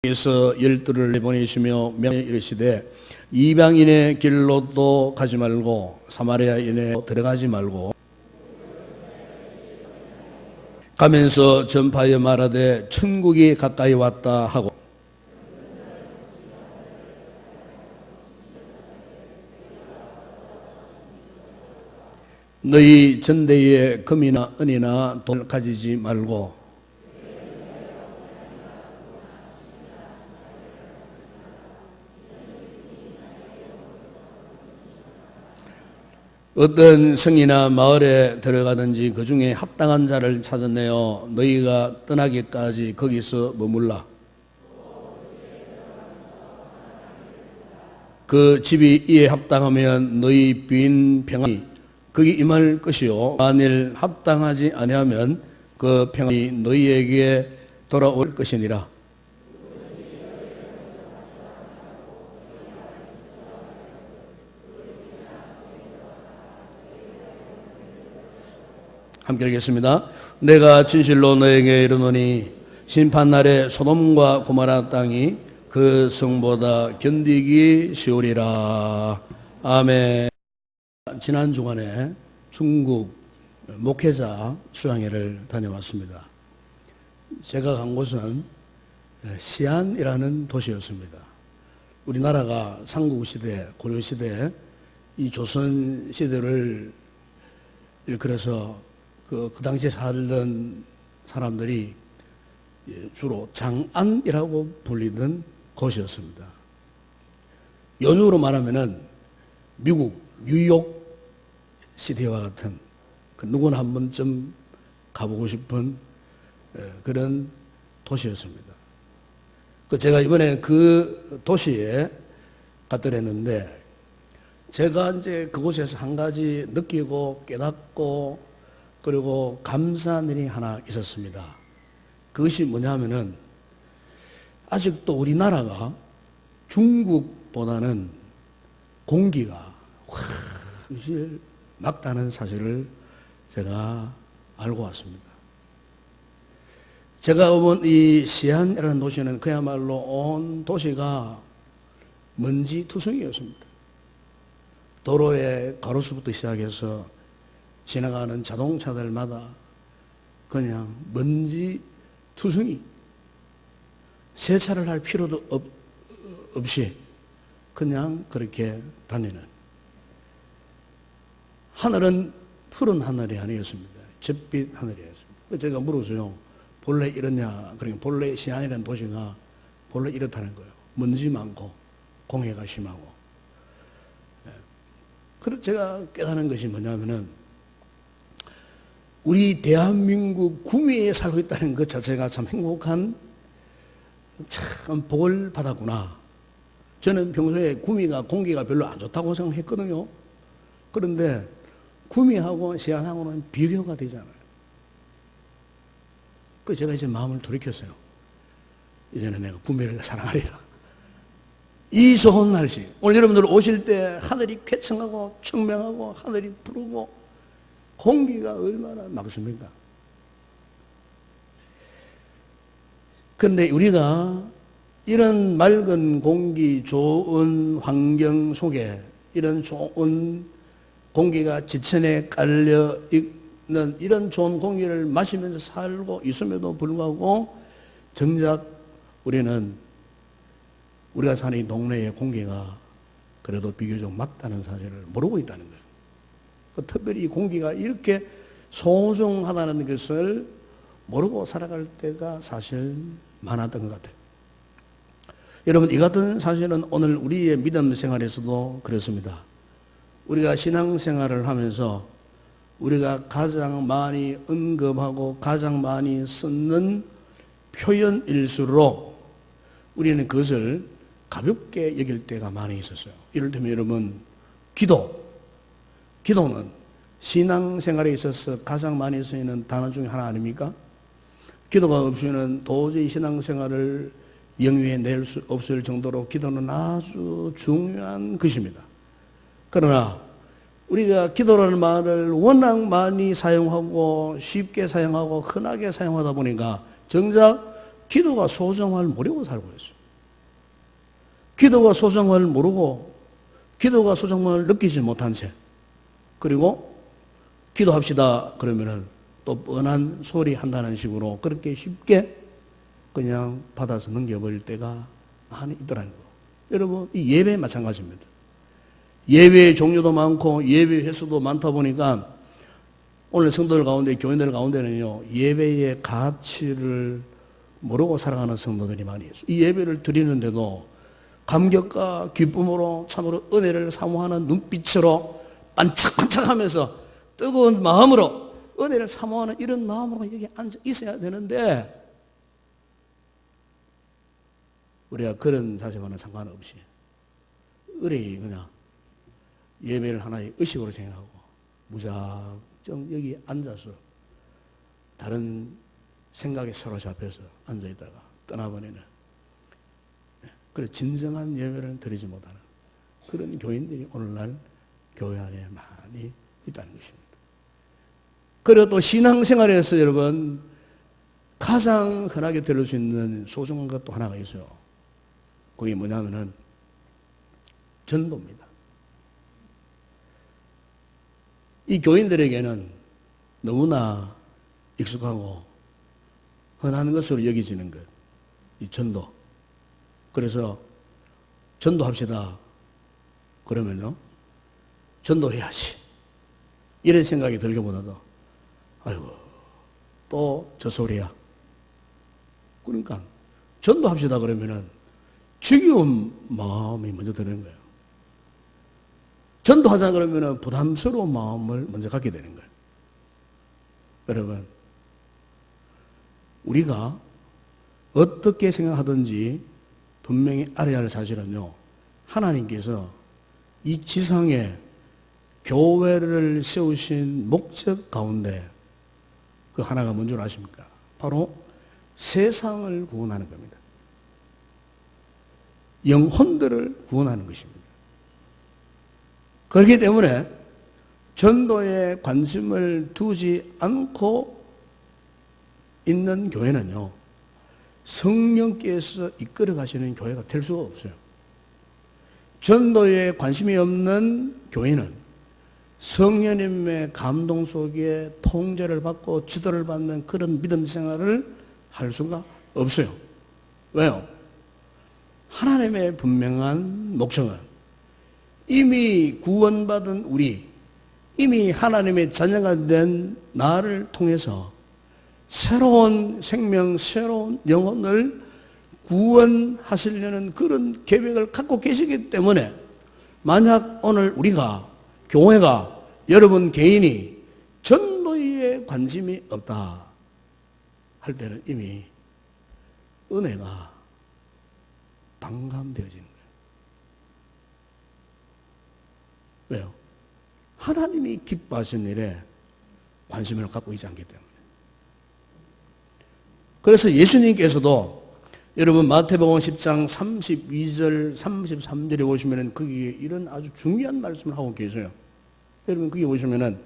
에서 열두를 내보내시며 명령에 이르시되 이방인의 길로도 가지 말고 사마리아인에 들어가지 말고 가면서 전파하여 말하되 천국이 가까이 왔다 하고 너희 전대에 금이나 은이나 돈을 가지지 말고 어떤 성이나 마을에 들어가든지 그 중에 합당한 자를 찾아내어 너희가 떠나기까지 거기서 머물라. 그 집이 이에 합당하면 너희 빈 평안이 거기 임할 것이요 만일 합당하지 아니하면 그 평안이 너희에게 돌아올 것이니라. 함께 읽겠습니다. 내가 진실로 너에게 이르노니 심판날에 소돔과 고모라 땅이 그 성보다 견디기 쉬우리라. 아멘. 지난 주간에 중국 목회자 수양회를 다녀왔습니다. 제가 간 곳은 시안이라는 도시였습니다. 우리나라가 삼국시대, 고려시대, 이 조선시대를 일컬어서 그 당시에 살던 사람들이 주로 장안이라고 불리던 곳이었습니다. 연유로 말하면은 미국, 뉴욕 시티와 같은 누구나 한 번쯤 가보고 싶은 그런 도시였습니다. 제가 이번에 그 도시에 갔더랬는데 제가 이제 그곳에서 한 가지 느끼고 깨닫고 그리고 감사한 일이 하나 있었습니다. 그것이 뭐냐면은 아직도 우리나라가 중국보다는 공기가 훨씬 맑다는 사실을 제가 알고 왔습니다. 제가 본 이 시안이라는 도시는 그야말로 온 도시가 먼지 투성이었습니다. 도로의 가로수부터 시작해서 지나가는 자동차들마다 그냥 먼지 투성이, 세차를 할 필요도 없이 그냥 그렇게 다니는, 하늘은 푸른 하늘이 아니었습니다. 잿빛 하늘이었습니다. 제가 물었어요. 본래 이러냐? 그러니까 본래 시안이라는 도시가 본래 이렇다는 거예요. 먼지 많고 공해가 심하고. 그래서 제가 깨닫는 것이 뭐냐면은 우리 대한민국 구미에 살고 있다는 것 자체가 참 행복한, 참 복을 받았구나. 저는 평소에 구미가 공기가 별로 안 좋다고 생각했거든요. 그런데 구미하고 시안하고는 비교가 되잖아요. 그래서 제가 이제 마음을 돌이켰어요. 이제는 내가 구미를 사랑하리라. 이 좋은 날씨, 오늘 여러분들 오실 때 하늘이 쾌청하고 청명하고 하늘이 푸르고 공기가 얼마나 맑습니까? 그런데 우리가 이런 맑은 공기, 좋은 환경 속에 이런 좋은 공기가 지천에 깔려 있는 이런 좋은 공기를 마시면서 살고 있음에도 불구하고 정작 우리는 우리가 사는 이 동네의 공기가 그래도 비교적 맑다는 사실을 모르고 있다는 거예요. 특별히 이 공기가 이렇게 소중하다는 것을 모르고 살아갈 때가 사실 많았던 것 같아요. 여러분, 이 같은 사실은 오늘 우리의 믿음 생활에서도 그렇습니다. 우리가 신앙생활을 하면서 우리가 가장 많이 언급하고 가장 많이 쓰는 표현일수록 우리는 그것을 가볍게 여길 때가 많이 있었어요. 이를테면 여러분, 기도는 신앙생활에 있어서 가장 많이 쓰이는 단어 중에 하나 아닙니까? 기도가 없이는 도저히 신앙생활을 영위해 낼 수 없을 정도로 기도는 아주 중요한 것입니다. 그러나 우리가 기도라는 말을 워낙 많이 사용하고 쉽게 사용하고 흔하게 사용하다 보니까 정작 기도가 소중함을 모르고 살고 있어요. 기도가 소중함을 모르고 기도가 소중함을 느끼지 못한 채, 그리고 기도합시다 그러면은 또 뻔한 소리 한다는 식으로 그렇게 쉽게 그냥 받아서 넘겨버릴 때가 많이 있더라고요. 여러분, 이 예배 마찬가지입니다. 예배의 종류도 많고 예배 횟수도 많다 보니까 오늘 성도들 가운데, 교인들 가운데는요, 예배의 가치를 모르고 살아가는 성도들이 많이 있어요. 이 예배를 드리는데도 감격과 기쁨으로 참으로 은혜를 사모하는 눈빛으로 반짝반짝하면서 뜨거운 마음으로 은혜를 사모하는 이런 마음으로 여기 앉아 있어야 되는데, 우리가 그런 사실과는 상관없이 의뢰이 그냥 예배를 하나의 의식으로 생각하고 무작정 여기 앉아서 다른 생각에 사로잡혀서 앉아있다가 떠나버리는, 그래서 진정한 예배를 드리지 못하는 그런 교인들이 오늘날 교회 안에 많이 있다는 것입니다. 그리고 또 신앙생활에서 여러분 가장 흔하게 들을 수 있는 소중한 것도 하나가 있어요. 그게 뭐냐면은 전도입니다. 이 교인들에게는 너무나 익숙하고 흔한 것으로 여겨지는 것, 이 전도. 그래서 전도합시다 그러면요, 전도해야지 이런 생각이 들기보다도 아이고 또 저 소리야. 그러니까 전도합시다 그러면은 지겨운 마음이 먼저 드는 거예요. 전도하자 그러면은 부담스러운 마음을 먼저 갖게 되는 거예요. 여러분, 우리가 어떻게 생각하든지 분명히 알아야 할 사실은요, 하나님께서 이 지상에 교회를 세우신 목적 가운데 그 하나가 뭔 줄 아십니까? 바로 세상을 구원하는 겁니다. 영혼들을 구원하는 것입니다. 그렇기 때문에 전도에 관심을 두지 않고 있는 교회는요, 성령께서 이끌어 가시는 교회가 될 수가 없어요. 전도에 관심이 없는 교회는 성령님의 감동 속에 통제를 받고 지도를 받는 그런 믿음 생활을 할 수가 없어요. 왜요? 하나님의 분명한 목적은 이미 구원받은 우리, 이미 하나님의 자녀가 된 나를 통해서 새로운 생명, 새로운 영혼을 구원하시려는 그런 계획을 갖고 계시기 때문에, 만약 오늘 우리가, 교회가, 여러분 개인이 전도에 관심이 없다 할 때는 이미 은혜가 방감되어지는 거예요. 왜요? 하나님이 기뻐하신 일에 관심을 갖고 있지 않기 때문에. 그래서 예수님께서도 여러분 마태복음 10장 32절 33절에 보시면은 거기에 이런 아주 중요한 말씀을 하고 계세요. 여러분 거기 보시면은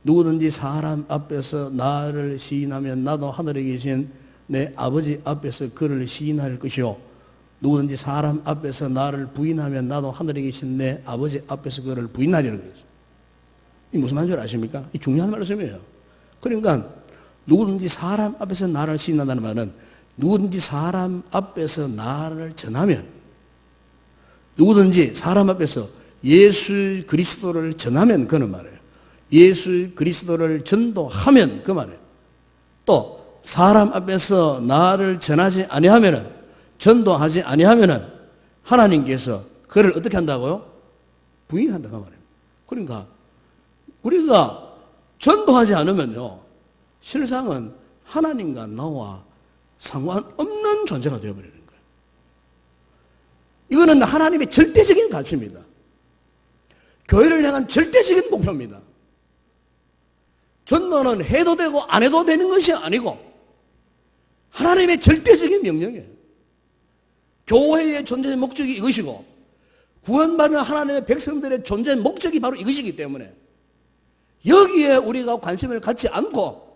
누구든지 사람 앞에서 나를 시인하면 나도 하늘에 계신 내 아버지 앞에서 그를 시인할 것이요, 누구든지 사람 앞에서 나를 부인하면 나도 하늘에 계신 내 아버지 앞에서 그를 부인하리라고 했어요. 이 무슨 말인 줄 아십니까? 이 중요한 말씀이에요. 그러니까 누구든지 사람 앞에서 나를 시인한다는 말은 누구든지 사람 앞에서 나를 전하면, 누구든지 사람 앞에서 예수 그리스도를 전하면 그는 말이에요. 예수 그리스도를 전도하면 그 말이에요. 또 사람 앞에서 나를 전하지 아니하면은, 전도하지 아니하면은 하나님께서 그를 어떻게 한다고요? 부인한다고 말이에요. 그러니까 우리가 전도하지 않으면요, 실상은 하나님과 나와 상관없는 존재가 되어버리는 거예요. 이거는 하나님의 절대적인 가치입니다. 교회를 향한 절대적인 목표입니다. 전도는 해도 되고 안 해도 되는 것이 아니고 하나님의 절대적인 명령이에요. 교회의 존재의 목적이 이것이고 구원받는 하나님의 백성들의 존재의 목적이 바로 이것이기 때문에 여기에 우리가 관심을 갖지 않고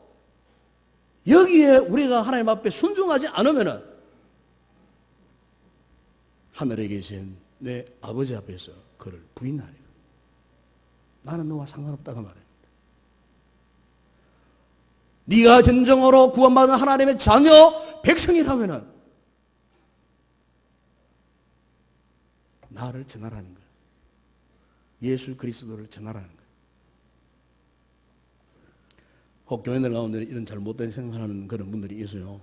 여기에 우리가 하나님 앞에 순종하지 않으면은 하늘에 계신 내 아버지 앞에서 그를 부인하리라. 나는 너와 상관없다고 말해요. 네가 진정으로 구원받은 하나님의 자녀 백성이라면은 나를 전하라는 거예요. 예수 그리스도를 전하라는 거예요. 혹 교인들 가운데 이런 잘못된 생각하는 그런 분들이 있어요.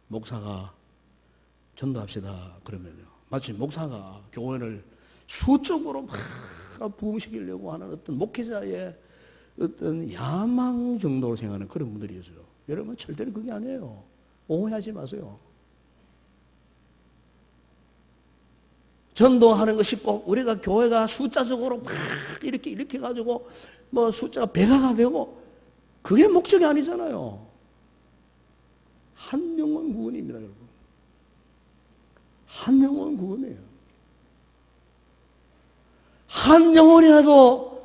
목사가 전도합시다 그러면요, 마치 목사가 교회를 수적으로 막 부흥시키려고 하는 어떤 목회자의 어떤 야망 정도로 생각하는 그런 분들이 있어요. 여러분 절대로 그게 아니에요. 오해하지 마세요. 전도하는 것이 꼭 우리가 교회가 숫자적으로 막 이렇게 가지고 뭐 숫자가 배가가 되고 그게 목적이 아니잖아요. 한 영혼 구원입니다, 여러분. 한 영혼 구원이에요. 한 영혼이라도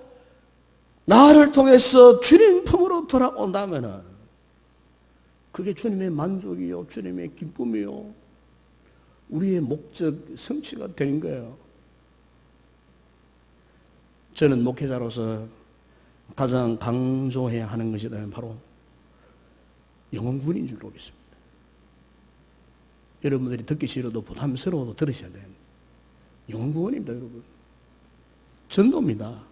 나를 통해서 주님 품으로 돌아온다면은 그게 주님의 만족이요, 주님의 기쁨이요, 우리의 목적 성취가 되는 거예요. 저는 목회자로서 가장 강조해야 하는 것이 바로 영혼구원인 줄 알겠습니다. 여러분들이 듣기 싫어도 부담스러워도 들으셔야 돼요. 영혼구원입니다, 여러분. 전도입니다.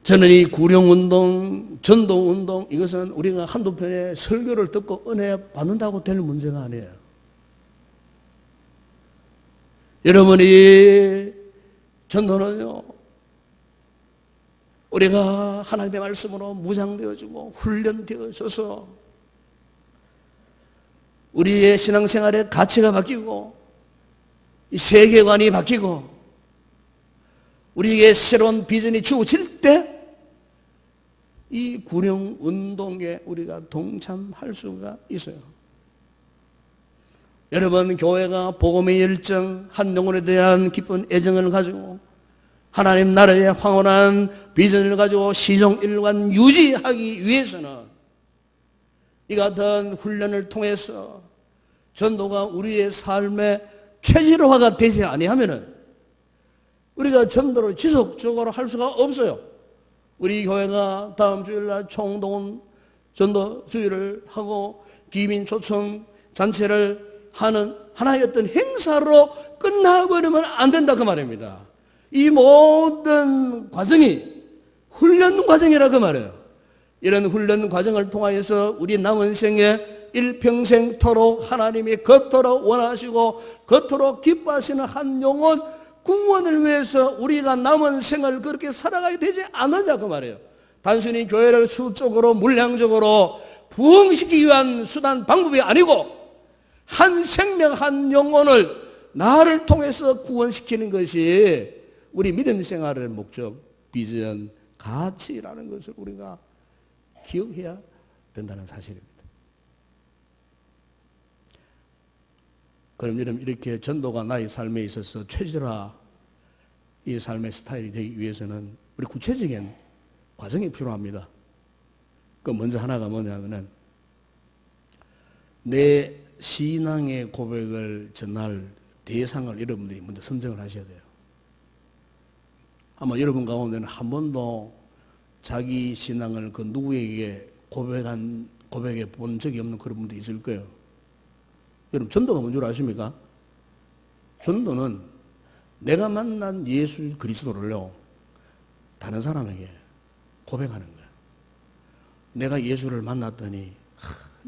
저는 이 구령운동, 전도운동, 이것은 우리가 한두 편의 설교를 듣고 은혜 받는다고 될 문제가 아니에요. 여러분이 전도는요, 우리가 하나님의 말씀으로 무장되어지고 훈련되어져서 우리의 신앙생활의 가치가 바뀌고 이 세계관이 바뀌고 우리에게 새로운 비전이 주어질 때 이 구령운동에 우리가 동참할 수가 있어요. 여러분, 교회가 복음의 열정, 한 영혼에 대한 깊은 애정을 가지고 하나님 나라의 황홀한 비전을 가지고 시종일관 유지하기 위해서는 이 같은 훈련을 통해서 전도가 우리의 삶의 체질화가 되지 아니하면은 우리가 전도를 지속적으로 할 수가 없어요. 우리 교회가 다음 주일날 총동원 전도 주일을 하고 기민 초청 잔치를 하는 하나의 어떤 행사로 끝나버리면 안 된다 그 말입니다. 이 모든 과정이 훈련 과정이라 그 말이에요. 이런 훈련 과정을 통하여서 우리 남은 생에 일평생토록 하나님이 겉으로 원하시고 겉으로 기뻐하시는 한 영혼 구원을 위해서 우리가 남은 생을 그렇게 살아가야 되지 않느냐 그 말이에요. 단순히 교회를 수적으로 물량적으로 부흥시키기 위한 수단 방법이 아니고 한 생명 한 영혼을 나를 통해서 구원시키는 것이 우리 믿음 생활의 목적, 비전, 가치라는 것을 우리가 기억해야 된다는 사실입니다. 그럼 여러분, 이렇게 전도가 나의 삶에 있어서 체질화 이 삶의 스타일이 되기 위해서는 우리 구체적인 과정이 필요합니다. 그 먼저 하나가 뭐냐면은 내 신앙의 고백을 전할 대상을 여러분들이 먼저 선정을 하셔야 돼요. 아마 여러분 가운데는 한 번도 자기 신앙을 그 누구에게 고백해 본 적이 없는 그런 분도 있을 거예요. 여러분, 전도가 뭔 줄 아십니까? 전도는 내가 만난 예수 그리스도를요, 다른 사람에게 고백하는 거예요. 내가 예수를 만났더니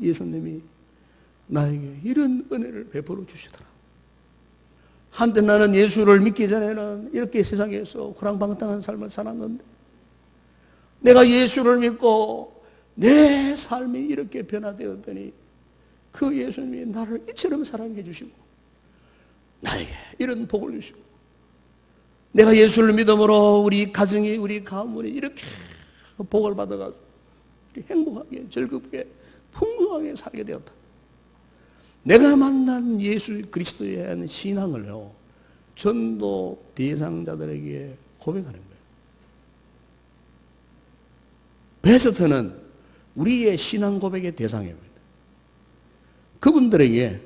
예수님이 나에게 이런 은혜를 베풀어 주시더라. 한때 나는 예수를 믿기 전에는 이렇게 세상에서 호랑방탕한 삶을 살았는데 내가 예수를 믿고 내 삶이 이렇게 변화되었더니 그 예수님이 나를 이처럼 사랑해 주시고 나에게 이런 복을 주시고 내가 예수를 믿음으로 우리 가정이 우리 가문이 이렇게 복을 받아가지고 행복하게 즐겁게 풍성하게 살게 되었다. 내가 만난 예수 그리스도에 대한 신앙을요, 전도 대상자들에게 고백하는 거예요. 베스트는 우리의 신앙 고백의 대상입니다. 그분들에게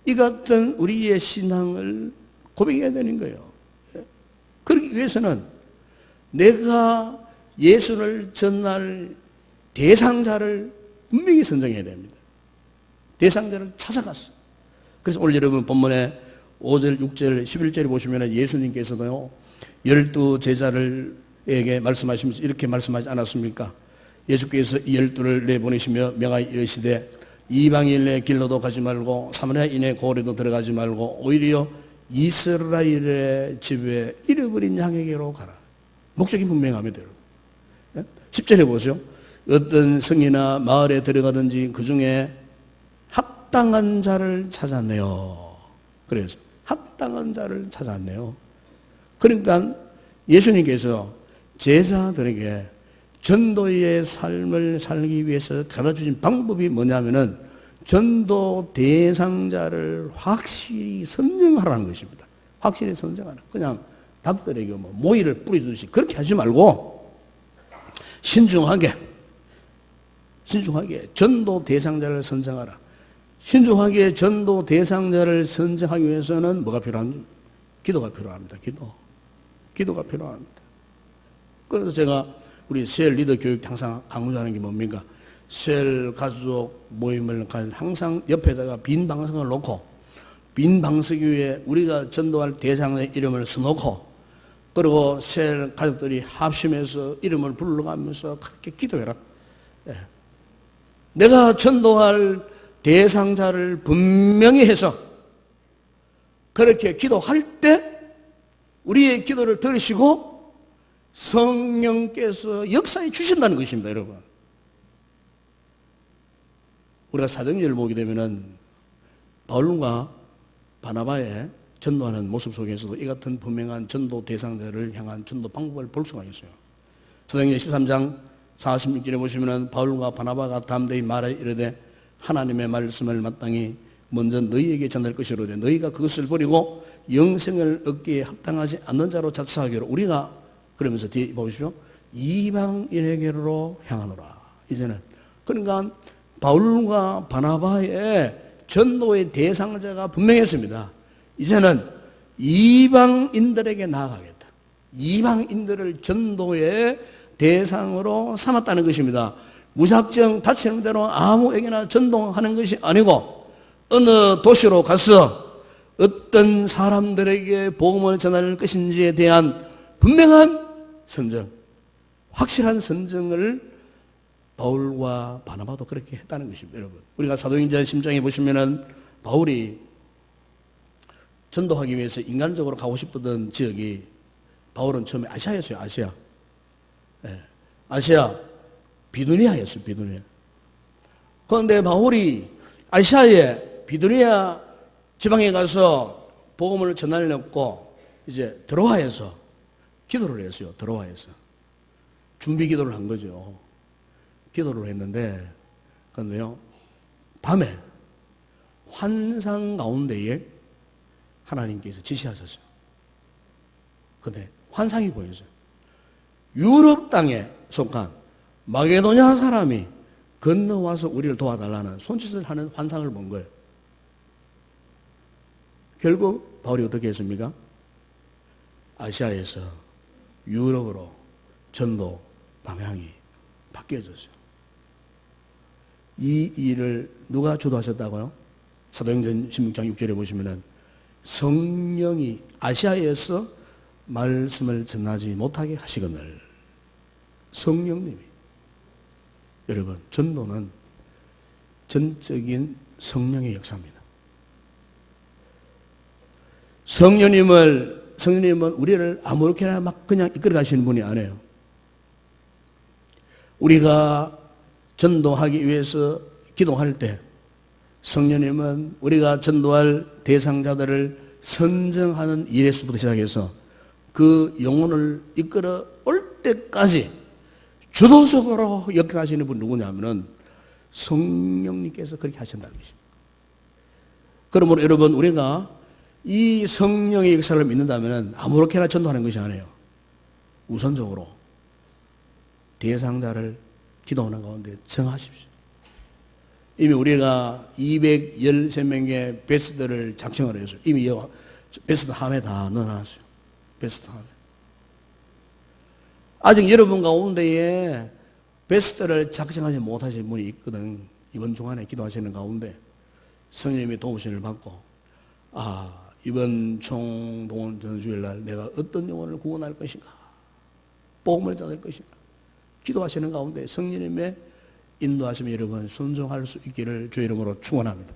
이 같은 우리의 신앙을 고백해야 되는 거예요. 그러기 위해서는 내가 예수를 전할 대상자를 분명히 선정해야 됩니다. 대상자를 찾아갔어. 그래서 오늘 여러분 본문에 5절, 6절, 11절에 보시면 예수님께서도요 12제자들에게 말씀하시면서 이렇게 말씀하지 않았습니까? 예수께서 이 12를 내보내시며 명하여 이르시되 이방인의 길로도 가지 말고 사마리아인의 고리도 들어가지 말고 오히려 이스라엘의 집에 잃어버린 양에게로 가라. 목적이 분명합니다. 10절에 보죠. 어떤 성이나 마을에 들어가든지 그 중에 합당한 자를 찾았네요. 그래서 합당한 자를 찾았네요. 그러니까 예수님께서 제자들에게 전도의 삶을 살기 위해서 가르쳐준 방법이 뭐냐면은 전도 대상자를 확실히 선정하라는 것입니다. 확실히 선정하라. 그냥 닭들에게 뭐 모이를 뿌려주듯이 그렇게 하지 말고 신중하게 전도 대상자를 선정하라. 신중하게 전도 대상자를 선정하기 위해서는 뭐가 필요합니까? 기도가 필요합니다. 기도가 필요합니다. 그래서 제가 우리 셀 리더 교육 항상 강조하는 게 뭡니까? 셀 가족 모임을 항상 옆에다가 빈 방석을 놓고 빈 방석 위에 우리가 전도할 대상의 이름을 써놓고 그리고 셀 가족들이 합심해서 이름을 불러가면서 그렇게 기도해라. 예. 내가 전도할 대상자를 분명히 해서 그렇게 기도할 때 우리의 기도를 들으시고 성령께서 역사해 주신다는 것입니다, 여러분. 우리가 사도행전을 보게 되면은 바울과 바나바의 전도하는 모습 속에서도 이 같은 분명한 전도 대상자를 향한 전도 방법을 볼 수가 있어요. 사도행전 13장 46절에 보시면은 바울과 바나바가 담대히 말하여 이르되 하나님의 말씀을 마땅히 먼저 너희에게 전할 것이로되 너희가 그것을 버리고 영생을 얻기에 합당하지 않는 자로 자처하기로 우리가 그러면서 뒤에 보시죠. 이방인에게로 향하노라. 이제는 그러니까 바울과 바나바의 전도의 대상자가 분명했습니다. 이제는 이방인들에게 나아가겠다. 이방인들을 전도의 대상으로 삼았다는 것입니다. 무작정 다치는 대로 아무에게나 전도하는 것이 아니고 어느 도시로 가서 어떤 사람들에게 복음을 전할 것인지에 대한 분명한 선정, 확실한 선정을 바울과 바나바도 그렇게 했다는 것입니다. 여러분, 우리가 사도행전 10장에 보시면은 바울이 전도하기 위해서 인간적으로 가고 싶었던 지역이 바울은 처음에 아시아였어요. 아시아. 예. 아시아 비두니아였어요. 비두니아. 그런데 바울이 아시아의 비두니아 지방에 가서 복음을 전하려고 이제 드로아에서 기도를 했어요. 드로아에서 준비 기도를 한 거죠. 기도를 했는데 그런데요 밤에 환상 가운데에 하나님께서 지시하셨어요. 그런데 환상이 보였어요. 유럽 땅에 속한 마게도냐 사람이 건너와서 우리를 도와달라는 손짓을 하는 환상을 본 거예요. 결국 바울이 어떻게 했습니까? 아시아에서 유럽으로 전도 방향이 바뀌어졌어요. 이 일을 누가 주도하셨다고요? 사도행전 16장 6절에 보시면은 성령이 아시아에서 말씀을 전하지 못하게 하시거늘. 성령님이. 여러분, 전도는 전적인 성령의 역사입니다. 성령님은 우리를 아무렇게나 막 그냥 이끌어 가시는 분이 아니에요. 우리가 전도하기 위해서 기도할 때 성령님은 우리가 전도할 대상자들을 선정하는 일에서부터 시작해서 그 영혼을 이끌어 올 때까지 주도적으로 역행하시는 분 누구냐면은 성령님께서 그렇게 하신다는 것입니다. 그러므로 여러분, 우리가 이 성령의 역사를 믿는다면 아무렇게나 전도하는 것이 아니에요. 우선적으로 대상자를 기도하는 가운데 정하십시오. 이미 우리가 213명의 베스트를 작성을 해서 이미 베스트 함에 다 넣어놨어요. 베스트 함에. 아직 여러분 가운데에 베스트를 작성하지 못하신 분이 있거든. 이번 주간에 기도하시는 가운데 성령님의 도우심을 받고 이번 총동원 전주일날 내가 어떤 영혼을 구원할 것인가, 복음을 전할 것인가 기도하시는 가운데 성령님의 인도하시면 여러분 순종할 수 있기를 주의 이름으로 축원합니다.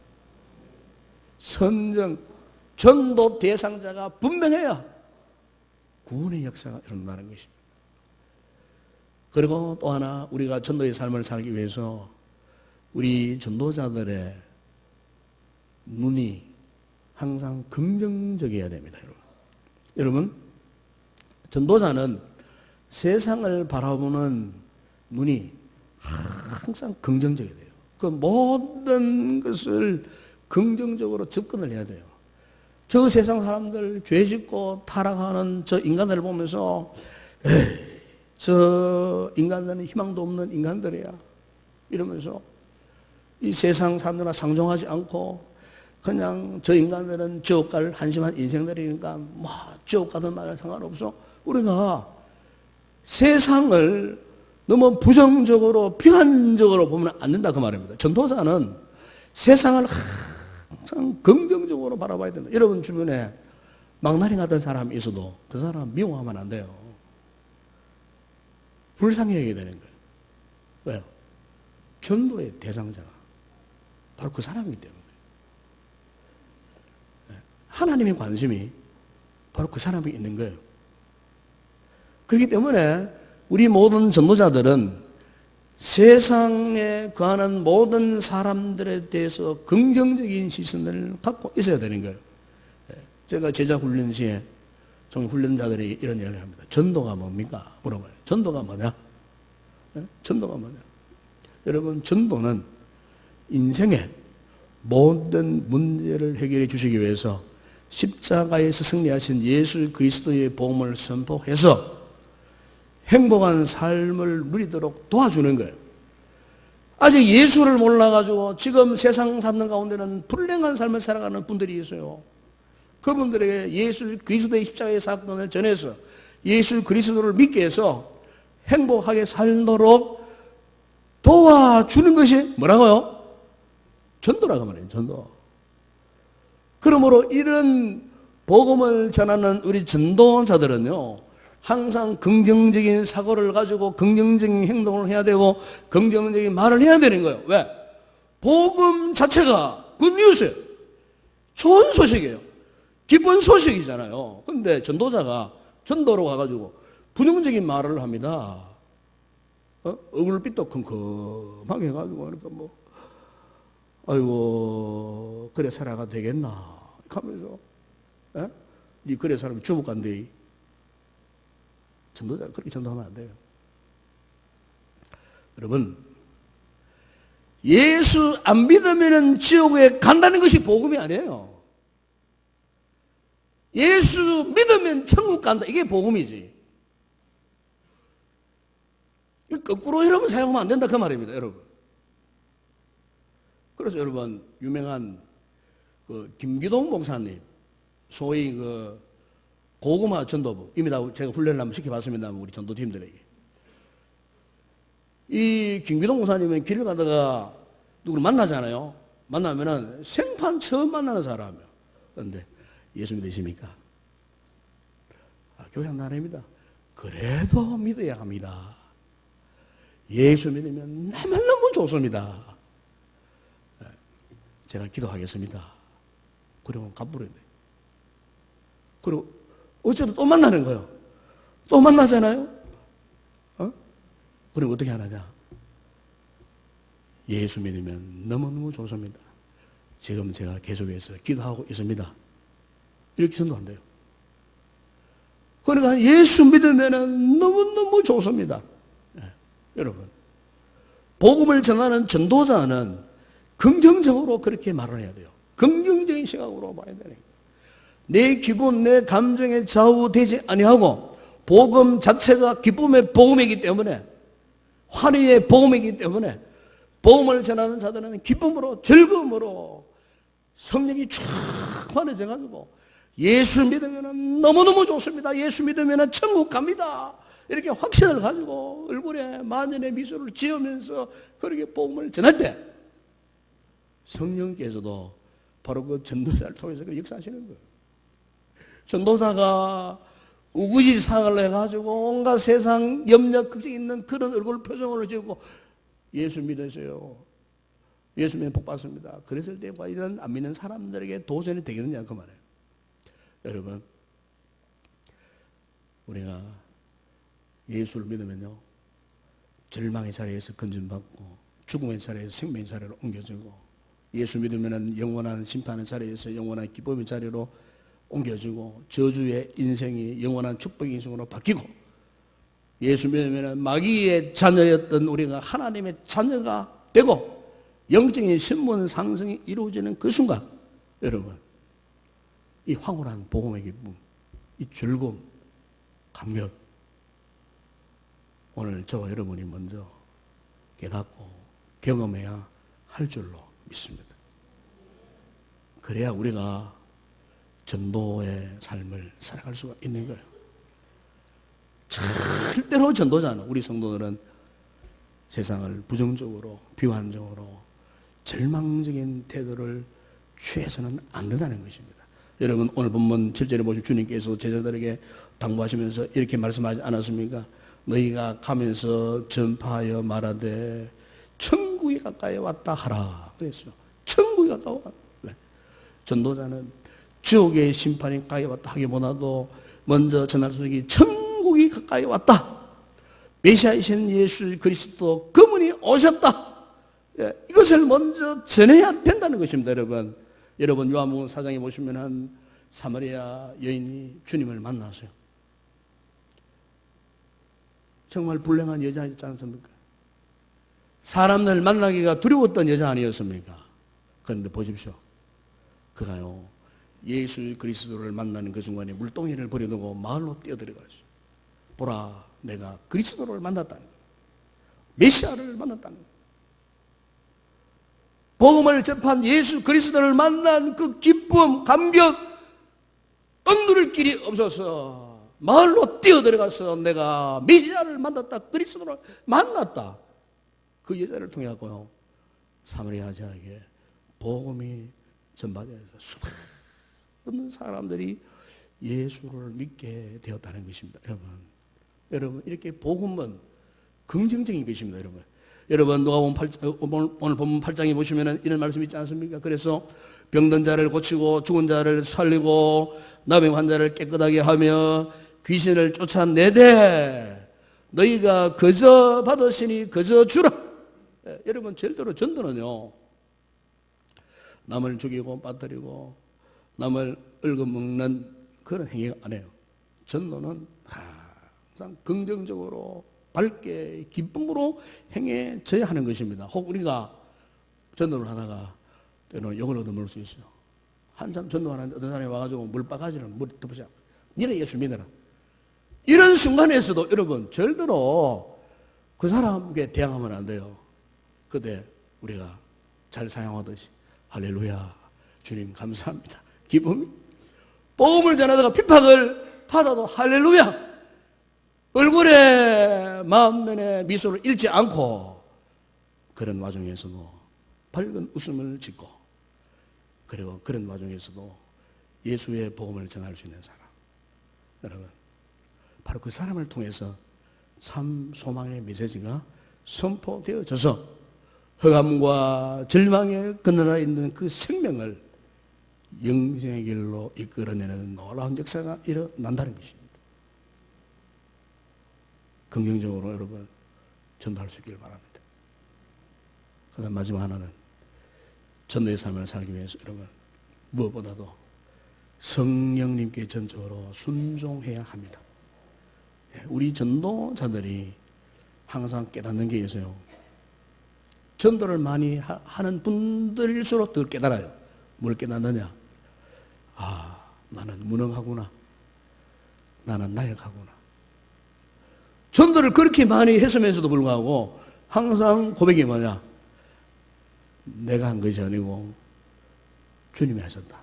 선정, 전도 대상자가 분명해야 구원의 역사가 일어난다는 것입니다. 그리고 또 하나 우리가 전도의 삶을 살기 위해서 우리 전도자들의 눈이 항상 긍정적이어야 됩니다. 여러분 전도자는 세상을 바라보는 눈이 항상 긍정적이어야 돼요. 그 모든 것을 긍정적으로 접근을 해야 돼요. 저 세상 사람들 죄 짓고 타락하는 저 인간들을 보면서 저 인간들은 희망도 없는 인간들이야 이러면서 이 세상 사람들과 상종하지 않고 그냥 저 인간들은 지옥 갈 한심한 인생들이니까 지옥 가든 말든 상관없어. 우리가 세상을 너무 부정적으로 비관적으로 보면 안 된다 그 말입니다. 전도자는 세상을 항상 긍정적으로 바라봐야 된다. 여러분 주변에 망나니 같은 사람이 있어도 그 사람 미워하면 안 돼요. 불쌍히 여기게 되는 거예요. 왜요? 전도의 대상자가 바로 그 사람이기 때문에. 하나님의 관심이 바로 그 사람에 있는 거예요. 그렇기 때문에 우리 모든 전도자들은 세상에 거하는 모든 사람들에 대해서 긍정적인 시선을 갖고 있어야 되는 거예요. 제가 제자 훈련 시에 종 훈련자들이 이런 이야기를 합니다. 전도가 뭡니까? 물어봐요. 전도가 뭐냐? 전도가 뭐냐? 여러분 전도는 인생의 모든 문제를 해결해 주시기 위해서 십자가에서 승리하신 예수 그리스도의 복음을 선포해서 행복한 삶을 누리도록 도와주는 거예요. 아직 예수를 몰라가지고 지금 세상 사는 가운데는 불행한 삶을 살아가는 분들이 있어요. 그분들에게 예수 그리스도의 십자가의 사건을 전해서 예수 그리스도를 믿게 해서 행복하게 살도록 도와주는 것이 뭐라고요? 전도라고 말해요. 전도. 그러므로 이런 복음을 전하는 우리 전도자들은요, 항상 긍정적인 사고를 가지고 긍정적인 행동을 해야 되고 긍정적인 말을 해야 되는 거예요. 왜? 복음 자체가 굿뉴스예요. 좋은 소식이에요. 기쁜 소식이잖아요. 근데 전도자가 전도로 가가지고 부정적인 말을 합니다. 얼굴빛도 컴컴하게 해가지고 그러니까 아이고 그래 살아가 되겠나 하면서 니 그래 사람이 주옥 간대. 전도자가 그렇게 전도하면 안 돼요. 여러분 예수 안 믿으면 지옥에 간다는 것이 복음이 아니에요. 예수 믿으면 천국 간다. 이게 복음이지. 거꾸로 여러분 사용하면 안 된다 그 말입니다. 여러분. 그래서 여러분 유명한 그 김기동 목사님 소위 그 고구마 전도부 이미 다 제가 훈련을 한번 시켜봤습니다. 우리 전도팀들에게. 이 김기동 목사님은 길을 가다가 누구를 만나잖아요. 만나면은 생판 처음 만나는 사람이에요. 그런데 예수 믿으십니까? 교회 한 나라입니다. 그래도 믿어야 합니다. 예수 믿으면 너무너무 좋습니다. 제가 기도하겠습니다. 그러면 갚으려야 돼. 그리고 어쩌다 또 만나는 거예요. 또 만나잖아요. 그럼 어떻게 하느냐? 예수 믿으면 너무너무 좋습니다. 지금 제가 계속해서 기도하고 있습니다. 이렇게 전도한대요. 그러니까 예수 믿으면 너무너무 좋습니다. 여러분 복음을 전하는 전도자는 긍정적으로 그렇게 말을 해야 돼요. 긍정적인 시각으로 봐야 되는 거예요. 내 기분, 내 감정에 좌우되지 아니하고 복음 자체가 기쁨의 복음이기 때문에 환희의 복음이기 때문에 복음을 전하는 자들은 기쁨으로 즐거움으로 성령이 쫙 환해져가지고 예수 믿으면 너무너무 좋습니다. 예수 믿으면 천국 갑니다. 이렇게 확신을 가지고 얼굴에 만연의 미소를 지으면서 그렇게 복음을 전할 때 성령께서도 바로 그 전도자를 통해서 그 역사하시는 거예요. 전도자가 우구지상을 해가지고 온갖 세상 염려 걱정 있는 그런 얼굴 표정을 지고 예수 믿으세요. 예수 믿으면 복 받습니다. 그랬을 때 이런 안 믿는 사람들에게 도전이 되겠느냐 그 말이에요. 여러분, 우리가 예수를 믿으면요, 절망의 자리에서 건진받고 죽음의 자리에서 생명의 자리로 옮겨지고, 예수 믿으면 영원한 심판의 자리에서 영원한 기쁨의 자리로 옮겨지고, 저주의 인생이 영원한 축복의 인생으로 바뀌고, 예수 믿으면 마귀의 자녀였던 우리가 하나님의 자녀가 되고 영적인 신분 상승이 이루어지는 그 순간, 여러분, 이 황홀한 복음의 기쁨, 이 즐거움, 감격, 오늘 저와 여러분이 먼저 깨닫고 경험해야 할 줄로 믿습니다. 그래야 우리가 전도의 삶을 살아갈 수가 있는 거예요. 절대로 전도자는, 우리 성도들은 세상을 부정적으로, 비관적으로, 절망적인 태도를 취해서는 안 된다는 것입니다. 여러분, 오늘 본문 7절에 보시면 주님께서 제자들에게 당부하시면서 이렇게 말씀하지 않았습니까? 너희가 가면서 전파하여 말하되 천국이 가까이 왔다 하라 그랬어요. 천국이 가까이 왔다. 네. 전도자는 지옥의 심판이 가까이 왔다 하기보다도 먼저 전할 소식이 천국이 가까이 왔다, 메시아이신 예수 그리스도 그분이 오셨다, 이것을 먼저 전해야 된다는 것입니다. 여러분 요한복음 4장에 보시면 한 사마리아 여인이 주님을 만났어요. 정말 불행한 여자였지 않습니까? 사람들 만나기가 두려웠던 여자 아니었습니까? 그런데 보십시오, 그가요 예수 그리스도를 만나는 그 순간에 물동이를 버려두고 마을로 뛰어들어갔어요. 보라, 내가 그리스도를 만났다는 거예요. 메시아를 만났다는 거예요. 복음을 접한 예수 그리스도를 만난 그 기쁨, 감격, 엉두를 길이 없어서 마을로 뛰어들어가서 내가 메시아를 만났다, 그리스도를 만났다. 그 여자를 통해 갖고요 사마리아 여자에게 복음이 전파되어서 수많은 사람들이 예수를 믿게 되었다는 것입니다. 여러분 이렇게 복음은 긍정적인 것입니다. 여러분 누가복음 오늘 본문 8장에 보시면 이런 말씀이 있지 않습니까? 그래서 병든 자를 고치고 죽은 자를 살리고 나병 환자를 깨끗하게 하며 귀신을 쫓아내되 너희가 거저 받으시니 거저 주라. 여러분 절대로 전도는요 남을 죽이고 빠뜨리고 남을 얽어먹는 그런 행위가 아니에요. 전도는 항상 긍정적으로 밝게 기쁨으로 행해져야 하는 것입니다. 혹 우리가 전도를 하다가 때로는 욕을 얻어먹을 수 있어요. 한참 전도하는데 어떤 사람이 와가지고 물바가지를 물에 덮으자, 니네 예수 믿어라, 이런 순간에서도 여러분 절대로 그 사람에게 대항하면 안 돼요. 그때 우리가 잘 사용하듯이 할렐루야, 주님 감사합니다, 기쁨이, 복음을 전하다가 핍박을 받아도 할렐루야, 얼굴에 마음면에 미소를 잃지 않고 그런 와중에서도 밝은 웃음을 짓고, 그리고 그런 와중에서도 예수의 복음을 전할 수 있는 사람, 여러분 바로 그 사람을 통해서 참 소망의 메시지가 선포되어져서 흑암과 절망에 그늘에 있는 그 생명을 영생의 길로 이끌어내는 놀라운 역사가 일어난다는 것입니다. 긍정적으로 여러분 전도할 수 있기를 바랍니다. 그 다음 마지막 하나는 전도의 삶을 살기 위해서 여러분 무엇보다도 성령님께 전적으로 순종해야 합니다. 우리 전도자들이 항상 깨닫는 게 있어요. 전도를 많이 하는 분들일수록 더 깨달아요. 뭘 깨닫느냐? 나는 무능하구나, 나는 나약하구나, 전도를 그렇게 많이 했으면서도 불구하고 항상 고백이 뭐냐? 내가 한 것이 아니고 주님이 하셨다.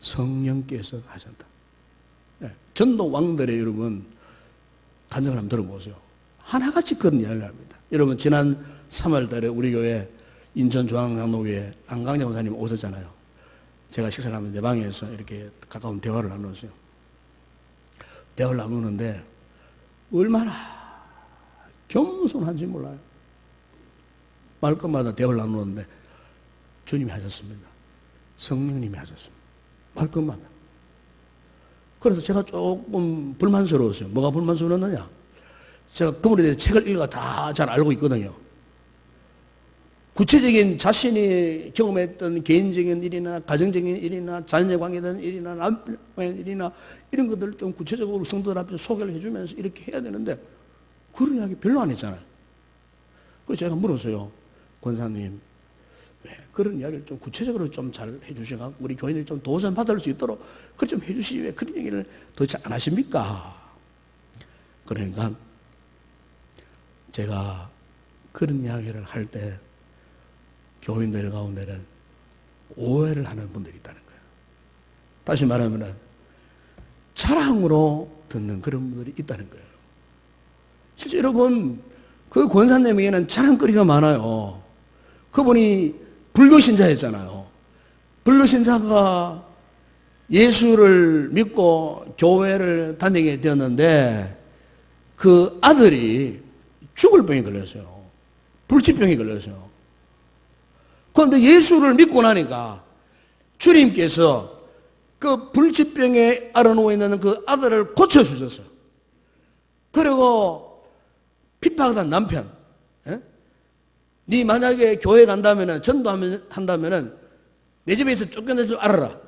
성령께서 하셨다. 네. 전도 왕들의 여러분 간증을 한번 들어보세요. 하나같이 그런 이야기를 합니다. 여러분 지난 3월 달에 우리 교회 인천중앙장로교회 안강장 원사님 오셨잖아요. 제가 식사를 하면 내 방에서 이렇게 가까운 대화를 나눴어요. 대화를 나누는데 얼마나 겸손한지 몰라요. 말끝마다 대화를 나누는데 주님이 하셨습니다. 성령님이 하셨습니다. 말끝마다. 그래서 제가 조금 불만스러웠어요. 뭐가 불만스러웠느냐? 제가 그분에 대해서 책을 읽어 다 잘 알고 있거든요. 구체적인 자신이 경험했던 개인적인 일이나 가정적인 일이나 자녀관계된 일이나 남편의 일이나 이런 것들을 좀 구체적으로 성도들 앞에서 소개를 해주면서 이렇게 해야 되는데 그런 이야기 별로 안 했잖아요. 그래서 제가 물었어요. 권사님, 네, 그런 이야기를 좀 구체적으로 좀 잘 해주셔서 우리 교인들이 좀 도전 받을 수 있도록 그걸 좀 해주시지 왜 그런 얘기를 도대체 안 하십니까? 그러니까 제가 그런 이야기를 할 때 교인들 가운데는 오해를 하는 분들이 있다는 거예요. 다시 말하면 자랑으로 듣는 그런 분들이 있다는 거예요. 실제 여러분 그 권사님에게는 자랑거리가 많아요. 그분이 불교신자였잖아요. 불교신자가 예수를 믿고 교회를 다니게 되었는데 그 아들이 죽을 병이 걸렸어요. 불치병이 걸렸어요. 그런데 예수를 믿고 나니까 주님께서 그 불치병에 앓아누워 있는 그 아들을 고쳐주셨어요. 그리고 핍박하던 남편, 네 만약에 교회 간다면 전도한다면 내 집에 있어 쫓겨낼 줄 알아라.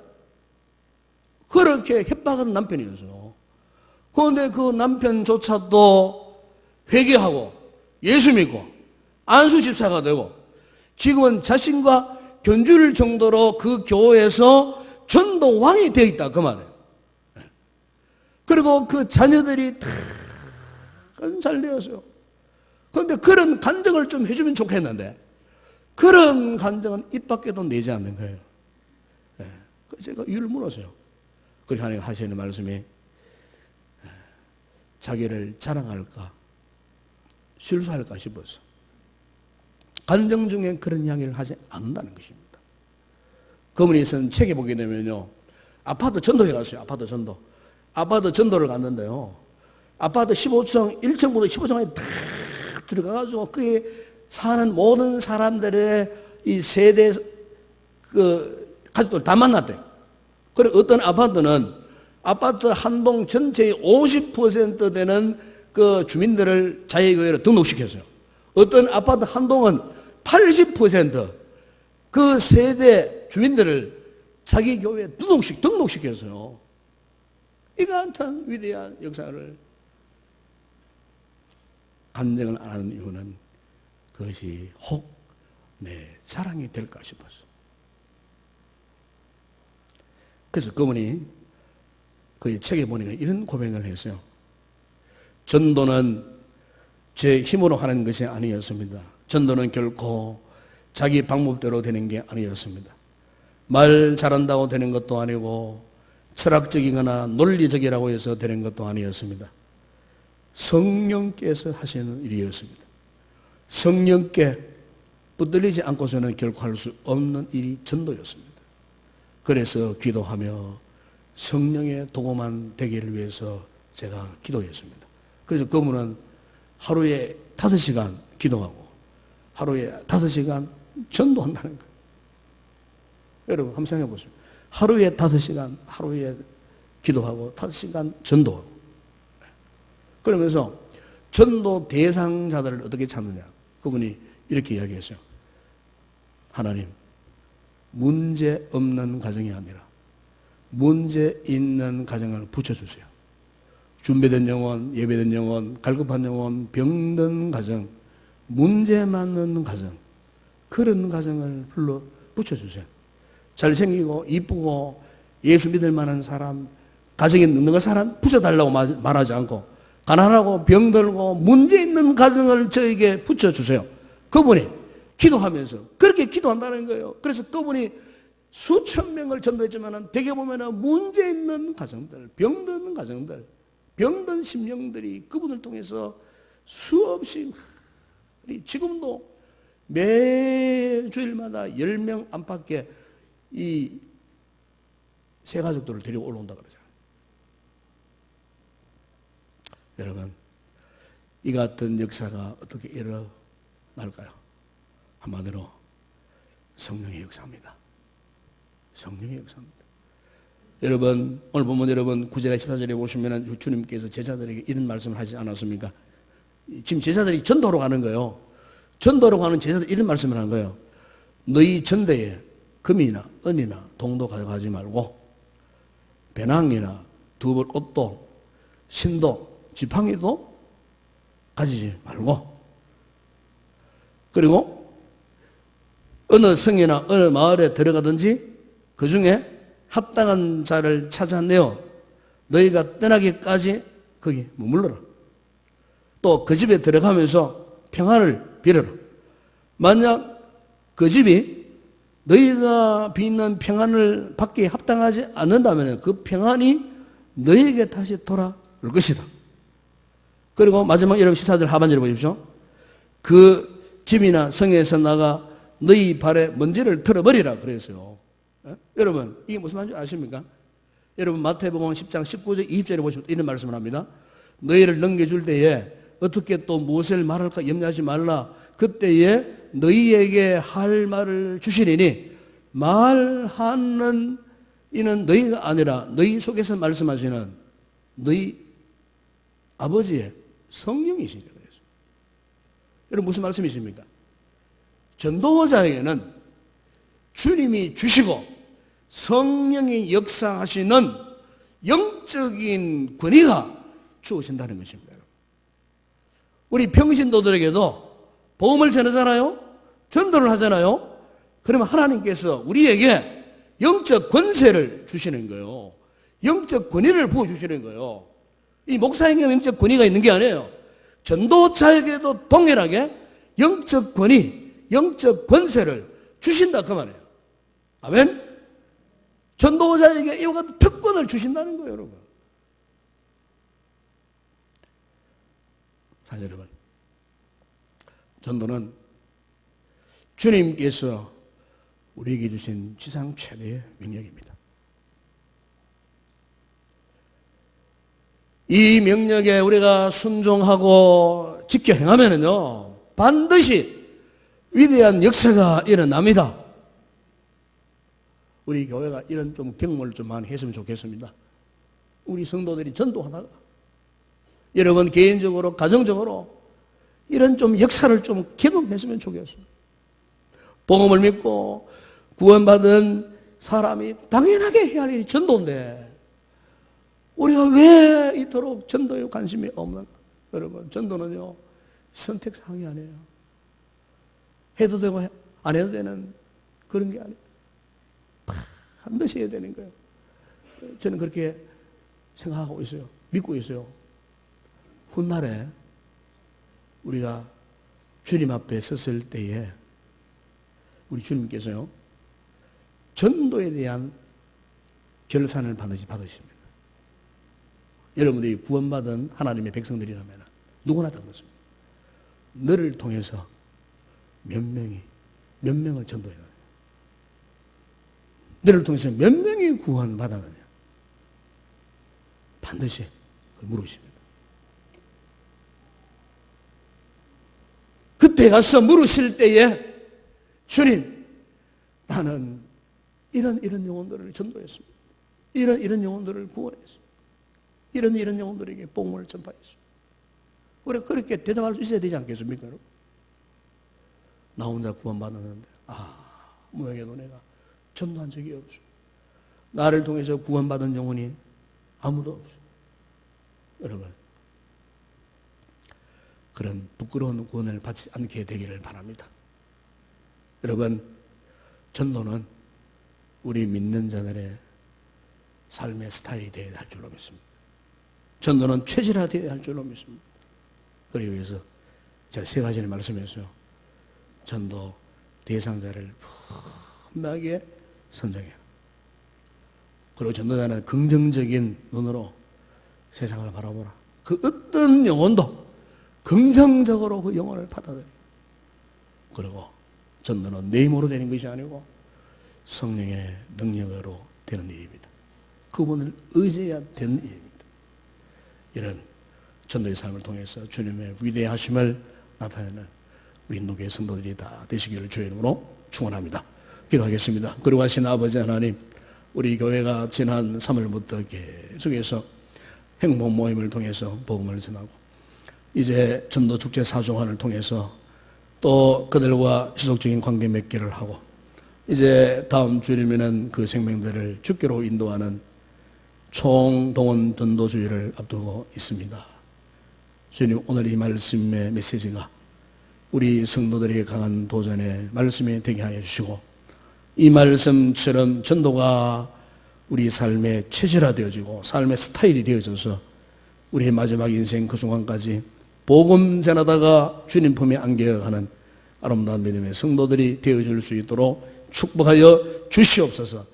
그렇게 협박하는 남편이었어요. 그런데 그 남편조차도 회개하고 예수 믿고 안수 집사가 되고 지금은 자신과 견줄 정도로 그 교회에서 전도왕이 되어 있다 그 말이에요. 그리고 그 자녀들이 다 잘 되었어요. 그런데 그런 간증을 좀 해주면 좋겠는데 그런 간증은 입 밖에도 내지 않는 거예요. 그래서 제가 이유를 물었어요. 그렇게 하나님 하시는 말씀이 자기를 자랑할까 실수할까 싶어서 간증 중에 그런 이야기를 하지 않는다는 것입니다. 그분이 쓴 책에 보게 되면요, 아파트 전도에 갔어요. 아파트 전도를 갔는데요, 아파트 15층 1층부터 15층에 다 들어가가지고 거기에 사는 모든 사람들의 이 세대 그 가족들 다 만났대요. 그리고 어떤 아파트는 아파트 한 동 전체의 50% 되는 그 주민들을 자기교회로 등록시켰어요. 어떤 아파트 한 동은 80% 세대 주민들을 자기 교회에 등록시켰어요. 이같은 위대한 역사를 간증을 안 하는 이유는 그것이 혹 내 자랑이 될까 싶어서. 그래서 그분이 그 책에 보니까 이런 고백을 했어요. 전도는 제 힘으로 하는 것이 아니었습니다. 전도는 결코 자기 방법대로 되는 게 아니었습니다. 말 잘한다고 되는 것도 아니고 철학적이거나 논리적이라고 해서 되는 것도 아니었습니다. 성령께서 하시는 일이었습니다. 성령께 붙들리지 않고서는 결코 할 수 없는 일이 전도였습니다. 그래서 기도하며 성령의 도구만 되기를 위해서 제가 기도했습니다. 그래서 그분은 하루에 5시간 기도하고 하루에 5시간 전도한다는 거예요. 여러분 한번 생각해 보세요. 하루에 5시간 하루에 기도하고 5시간 전도하고. 그러면서 전도 대상자들을 어떻게 찾느냐. 그분이 이렇게 이야기했어요. 하나님, 문제 없는 가정이 아니라 문제 있는 가정을 붙여주세요. 준비된 영혼, 예배된 영혼, 갈급한 영혼, 병든 가정, 문제 많은 가정, 그런 가정을 불러 붙여주세요. 잘생기고 이쁘고 예수 믿을 만한 사람, 가정에 넉넉한 사람 붙여달라고 말하지 않고 가난하고 병들고 문제 있는 가정을 저에게 붙여주세요. 그분이 기도하면서 그렇게 기도한다는 거예요. 그래서 그분이 수천 명을 전도했지만 대개 보면 문제 있는 가정들, 병든 가정들, 병든 심령들이 그분을 통해서 수없이 지금도 매 주일마다 10명 안팎의 이 세 가족들을 데리고 올라온다 그러잖아요. 여러분, 이 같은 역사가 어떻게 일어날까요? 한마디로 성령의 역사입니다. 성령의 역사입니다. 여러분, 오늘 보면 여러분 9절에 14절에 보시면 주님께서 제자들에게 이런 말씀을 하지 않았습니까? 지금 제자들이 전도로 가는 거예요. 전도로 가는 제자들 이런 말씀을 하는 거예요. 너희 전대에 금이나 은이나 동도 가져가지 말고 배낭이나 두벌 옷도 신도 지팡이도 가지지 말고, 그리고 어느 성이나 어느 마을에 들어가든지 그 중에 합당한 자를 찾아내어 너희가 떠나기까지 거기 머물러라. 또 그 집에 들어가면서 평안을 빌어라. 만약 그 집이 너희가 비는 평안을 받기에 합당하지 않는다면 그 평안이 너희에게 다시 돌아올 것이다. 그리고 마지막 여러분 14절 하반절을 보십시오. 그 집이나 성에서 나가 너희 발에 먼지를 털어버리라 그랬어요. 여러분, 이게 무슨 말인지 아십니까? 여러분, 마태복음 10장 19절 20절에 보시면 이런 말씀을 합니다. 너희를 넘겨줄 때에 어떻게 또 무엇을 말할까 염려하지 말라. 그때에 너희에게 할 말을 주시리니 말하는 이는 너희가 아니라 너희 속에서 말씀하시는 너희 아버지의 성령이시니라 그랬어요. 여러분, 무슨 말씀이십니까? 전도자에게는 주님이 주시고 성령이 역사하시는 영적인 권위가 주어진다는 것입니다. 우리 평신도들에게도 복음을 전하잖아요. 전도를 하잖아요. 그러면 하나님께서 우리에게 영적 권세를 주시는 거예요. 영적 권위를 부어주시는 거예요. 이 목사에게 영적 권위가 있는 게 아니에요. 전도자에게도 동일하게 영적 권위, 영적 권세를 주신다 그 말이에요. 아멘? 전도자에게 이와 같은 특권을 주신다는 거예요, 여러분. 자, 여러분. 전도는 주님께서 우리에게 주신 지상 최대의 명령입니다. 이 명령에 우리가 순종하고 지켜 행하면요, 반드시 위대한 역사가 일어납니다. 우리 교회가 이런 좀 경험을 좀 많이 했으면 좋겠습니다. 우리 성도들이 전도하다가 여러분 개인적으로 가정적으로 이런 좀 역사를 좀 경험했으면 좋겠습니다. 복음을 믿고 구원받은 사람이 당연하게 해야 할 일이 전도인데 우리가 왜 이토록 전도에 관심이 없는가? 여러분, 전도는요 선택사항이 아니에요. 해도 되고 안 해도 되는 그런 게 아니에요. 반드시 해야 되는 거예요. 저는 그렇게 생각하고 있어요. 믿고 있어요. 훗날에 우리가 주님 앞에 섰을 때에 우리 주님께서요 전도에 대한 결산을 반드시 받으십니다. 여러분들이 구원받은 하나님의 백성들이라면 누구나 다 그렇습니다. 너를 통해서 몇 명을 전도해라. 너를 통해서 몇 명이 구원받았느냐? 반드시 물으십니다. 그때 가서 물으실 때에 주님, 나는 이런 영혼들을 전도했습니다. 이런 영혼들을 구원했습니다. 이런 영혼들에게 복음을 전파했습니다. 우리 그렇게 대답할 수 있어야 되지 않겠습니까, 여러분? 나 혼자 구원받았는데 아무에게도 내가 전도한 적이 없어. 나를 통해서 구원받은 영혼이 아무도 없어. 여러분, 그런 부끄러운 구원을 받지 않게 되기를 바랍니다. 여러분, 전도는 우리 믿는 자들의 삶의 스타일이 되어야 할 줄로 믿습니다. 전도는 체질화되어야 할 줄로 믿습니다. 그러기 위해서 제가 세 가지를 말씀했어요. 전도 대상자를 분명하게 선정해요. 그리고 전도자는 긍정적인 눈으로 세상을 바라보라. 그 어떤 영혼도 긍정적으로 그 영혼을 받아들여요. 그리고 전도는 내 힘으로 되는 것이 아니고 성령의 능력으로 되는 일입니다. 그분을 의지해야 되는 일입니다. 이런 전도의 삶을 통해서 주님의 위대하심을 나타내는 우리 인도교회 성도들이 다 되시기를 주의 이름으로 축원합니다. 기도하겠습니다. 거룩하신 아버지 하나님, 우리 교회가 지난 3월부터 계속해서 행복 모임을 통해서 복음을 전하고 이제 전도 축제 4종환을 통해서 또 그들과 지속적인 관계 맺기를 하고 이제 다음 주일이면은 그 생명들을 주께로 인도하는 총동원 전도주의를 앞두고 있습니다. 주님, 오늘 이 말씀의 메시지가 우리 성도들에게 강한 도전의 말씀이 되게 하여 주시고 이 말씀처럼 전도가 우리 삶의 체질화되어지고 삶의 스타일이 되어져서 우리의 마지막 인생 그 순간까지 복음 전하다가 주님 품에 안겨가는 아름다운 믿음의 성도들이 되어줄 수 있도록 축복하여 주시옵소서.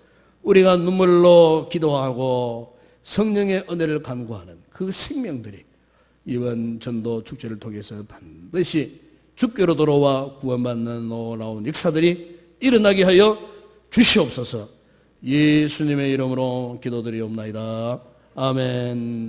우리가 눈물로 기도하고 성령의 은혜를 간구하는 그 생명들이 이번 전도 축제를 통해서 반드시 주께로 돌아와 구원받는 놀라운 역사들이 일어나게 하여 주시옵소서. 예수님의 이름으로 기도드리옵나이다. 아멘.